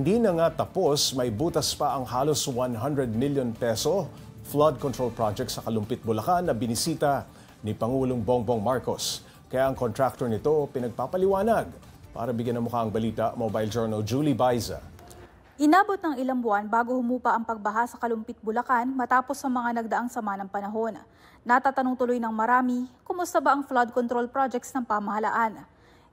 hindi na nga tapos, may butas pa ang halos 100 million peso flood control project sa Kalumpit, Bulacan na binisita ni Pangulong Bongbong Marcos. Kaya ang contractor nito pinagpapaliwanag. Para bigyan ng mukha ang balita, Mobile Journal Julie Baiza. Inabot ng ilang buwan bago humupa ang pagbaha sa Kalumpit, Bulacan matapos sa mga nagdaang sama ng panahon. Natatanong tuloy ng marami, kumusta ba ang flood control projects ng pamahalaan?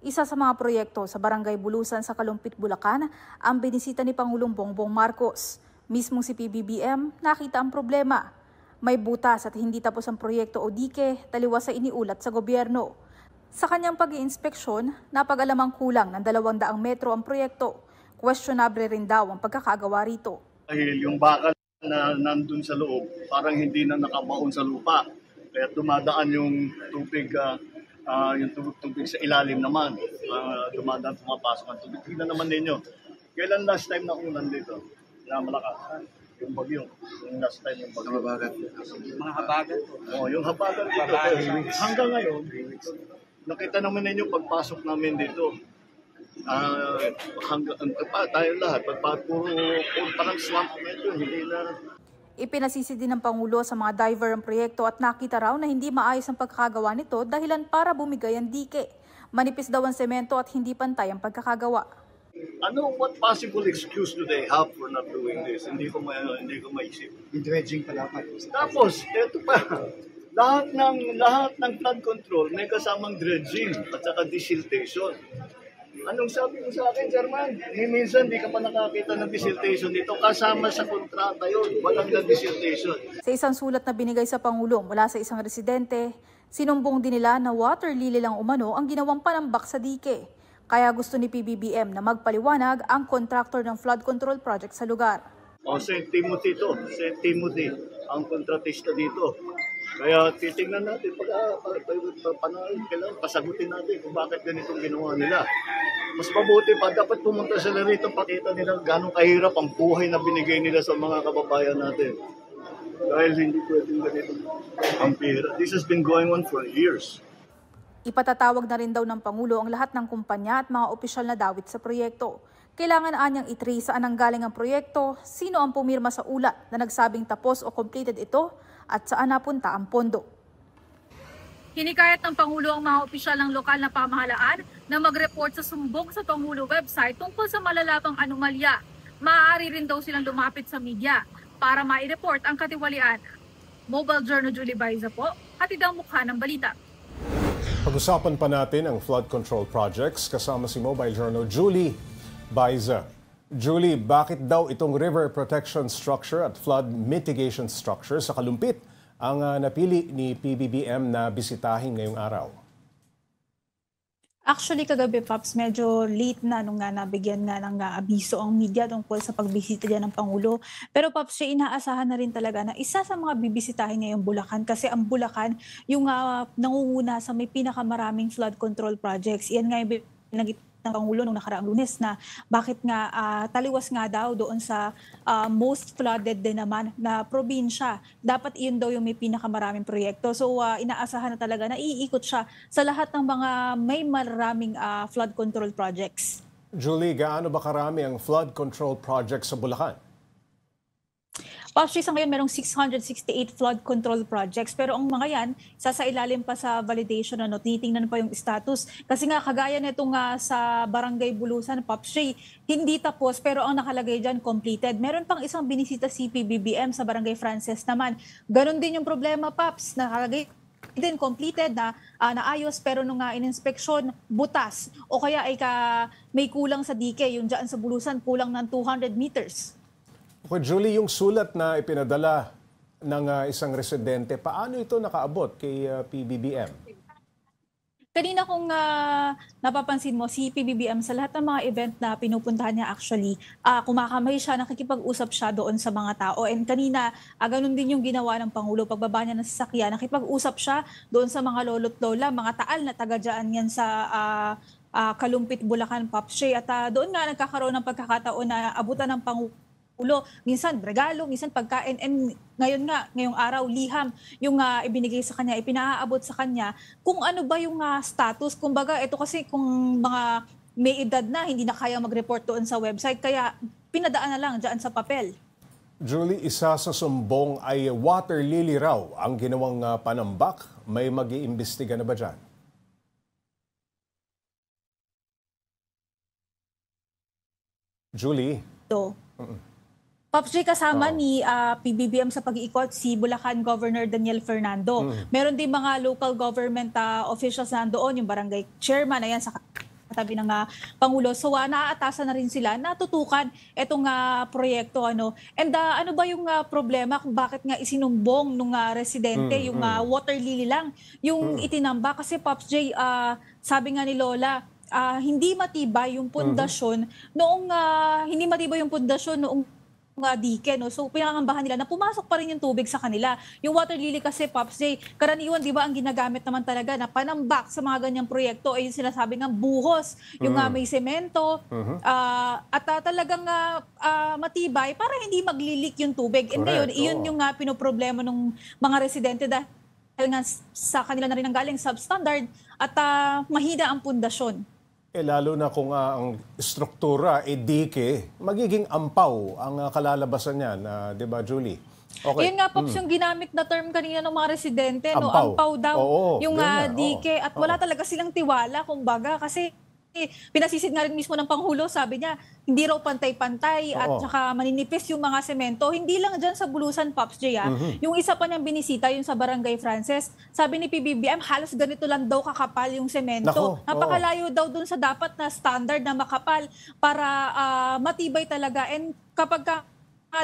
Isa sa mga proyekto sa Barangay Bulusan sa Kalumpit, Bulacan ang binisita ni Pangulong Bongbong Marcos. Mismong si PBBM nakita ang problema. May butas at hindi tapos ang proyekto o dike, taliwas sa iniulat sa gobyerno. Sa kanyang pag-iinspeksyon, napag-alamang kulang ng 200 metro ang proyekto. Questionable rin daw ang pagkakagawa rito. Dahil yung bakal na nandun sa loob, parang hindi na nakabaon sa lupa. Kaya dumadaan yung tubig, tubig sa ilalim naman. Dumadaan, pumapasok ang tubig. Tignan naman ninyo. Kailan last time na ulan dito? Na malakas. Yung bagyo. Yung last time yung bagyo. Mga habagat. Oo, yung habagat dito. Hanggang ngayon, nakita naman ninyo pagpasok namin dito. Tayo lahat, puro parang swamp medyo, hindi na. Ipinasisi din ng Pangulo sa mga diver ang proyekto at nakita raw na hindi maayos ang pagkakagawa nito dahilan para bumigay ang dike. Manipis daw ang semento at hindi pantay ang pagkakagawa. What possible excuse do they have for not doing this? Hindi ko maisip. Dredging pala pa. Tapos, eto pa. Lahat ng flood control may kasamang dredging at saka desiltation. Anong sabi mo sa akin, Chairman? Minsan di ka pa nakakita ng desiltation dito. Kasama sa kontrata yun. Walang na desiltation. Sa isang sulat na binigay sa Pangulo mula sa isang residente, sinumbong din nila na water lily lang umano ang ginawang panambak sa dike. Kaya gusto ni PBBM na magpaliwanag ang contractor ng flood control project sa lugar. St. Timothy to. St. Timothy ang kontratista dito. Kaya titingnan natin, kailangan pasagutin natin kung bakit ganitong ginawa nila. Mas mabuti pa, dapat pumunta sila rito, pakita nila gano'ng kahirap ang buhay na binigay nila sa mga kababayan natin. Dahil hindi pwedeng ganito ang pera. This has been going on for years. Ipatatawag na rin daw ng Pangulo ang lahat ng kumpanya at mga opisyal na dawit sa proyekto. Kailangan anyang i-trace saan ang galing ang proyekto, sino ang pumirma sa ulat na nagsabing tapos o completed ito, at saan napunta ang pondo. Hinikayat ng Pangulo ang mga opisyal ng lokal na pamahalaan na mag-report sa sumbong sa Pangulo website tungkol sa malalapang anomalya. Maaari rin daw silang lumapit sa media para mai-report ang katiwalian. Mobile Journal Julie Baiza po, hatid ang mukha ng balita. Pag-usapan pa natin ang flood control projects kasama si Mobile Journal Julie Baiza. Julie, bakit daw itong river protection structure at flood mitigation structure sa Kalumpit ang napili ni PBBM na bisitahin ngayong araw? Actually, kagabi, Pops, medyo late na nung nga nabigyan nga ng abiso ang media tungkol sa pagbisita niya ng Pangulo. Pero Pops, siya inaasahan na rin talaga na isa sa mga bibisitahin niya yung Bulacan kasi ang Bulacan yung nangunguna sa may pinakamaraming flood control projects. Iyan nga yung binanggit ng Pangulo nung nakaraang Lunes na bakit nga taliwas nga daw doon sa most flooded din naman na probinsya. Dapat iyon daw yung may pinakamaraming proyekto. So inaasahan na talaga na iikot siya sa lahat ng mga may maraming flood control projects. Julie, gaano ba karami ang flood control projects sa Bulacan? Actually, sa ngayon, merong 668 flood control projects. Pero ang mga yan, sasailalim pa sa validation, tinitingnan pa yung status. Kasi nga, kagaya nitong sa Barangay Bulusan, Popshay, hindi tapos, pero ang nakalagay dyan, completed. Meron pang isang binisita si PBBM sa Barangay Frances naman. Ganon din yung problema, Pops. Nakalagay din completed na naayos, pero nung in-inspeksyon, butas. O kaya ay may kulang sa dike, yung dyan sa Bulusan, kulang ng 200 meters. Okay, Julie, yung sulat na ipinadala ng isang residente, paano ito nakaabot kay PBBM? Kanina kung napapansin mo, si PBBM sa lahat ng mga event na pinupuntahan niya actually, kumakamay siya, nakikipag-usap siya doon sa mga tao. And kanina, ganun din yung ginawa ng Pangulo, pagbaba niya ng sasakyan, nakipag-usap siya doon sa mga lolo't lola, mga taal na taga-dyan yan sa Kalumpit, Bulacan, Popshay. At doon nga nagkakaroon ng pagkakataon na abutan ng Pangulo. Minsan regalo, minsan pagkain, and ngayong araw, liham yung ibinigay sa kanya, ipinaabot sa kanya kung ano ba yung status. Kumbaga, ito kasi kung mga may edad na, hindi na kaya mag-report doon sa website, kaya pinadaan na lang dyan sa papel. Julie, isa sa sumbong ay water lily raw ang ginawang panambak. May mag-iimbestiga na ba dyan? Julie? So, Pops J, kasama ni PBBM sa pag-iikot si Bulacan Governor Daniel Fernando. Meron din mga local government officials na doon, yung barangay chairman, ayan, sa katabi ng Pangulo. So naaatasan na rin sila na tutukan itong proyekto. And ano ba yung problema kung bakit nga isinumbong nung residente, yung water lily lang, yung itinamba? Kasi Pops J, sabi nga ni Lola, hindi matibay yung pundasyon noong dike, no? So pinangambahan nila na pumasok pa rin yung tubig sa kanila. Yung water lily kasi, Pops J, karaniwan, di ba, ang ginagamit naman talaga na panambak sa mga ganyang proyekto ay yung sinasabi ng buhos, yung may semento, at talagang matibay para hindi maglilik yung tubig. And ngayon, iyon yung pinoproblema ng mga residente dahil nga sa kanila na rin ang galing substandard at mahina ang pundasyon. Lalo na kung ang struktura dike, magiging ampaw ang kalalabasan niyan, di ba, Julie? Okay. Yun nga, Pops, yung ginamit na term kanina ng mga residente, no, Ampaw. ampaw daw, yung dike, at wala Oo. talaga silang tiwala, kumbaga, kasi pinasisid nga rin mismo ng Pangulo, sabi niya, hindi raw pantay-pantay at saka maninipis yung mga semento. Hindi lang dyan sa Bulusan, Pops J, yung isa pa niyang binisita, yung sa Barangay Frances, sabi ni PBBM, halos ganito lang daw kakapal yung semento. Nako, Napakalayo daw dun sa dapat na standard na makapal para matibay talaga. And kapag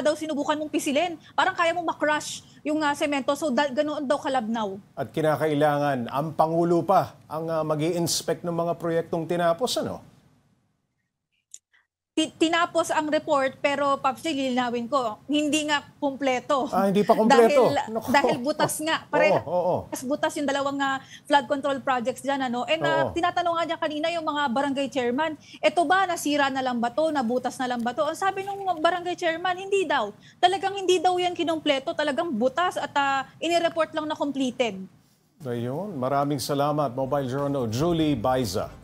daw sinubukan mong pisilin, parang kaya mong makrush yung semento. So ganoon daw kalabnaw. At kinakailangan ang Pangulo pa ang mag-i-inspect ng mga proyektong tinapos, ano? Tinapos ang report, pero Pops J, lilinawin ko, hindi nga kumpleto. Hindi pa kumpleto. Dahil butas nga. Parehas butas yung dalawang flood control projects dyan. And tinatanong nga niya kanina yung mga barangay chairman, eto ba, nasira na lang ba to, nabutas na lang ba to? Ang sabi ng barangay chairman, hindi daw. Talagang hindi daw yan kinumpleto, talagang butas at inireport lang na completed. Ayun, maraming salamat, Mobile Journal, Julie Baiza.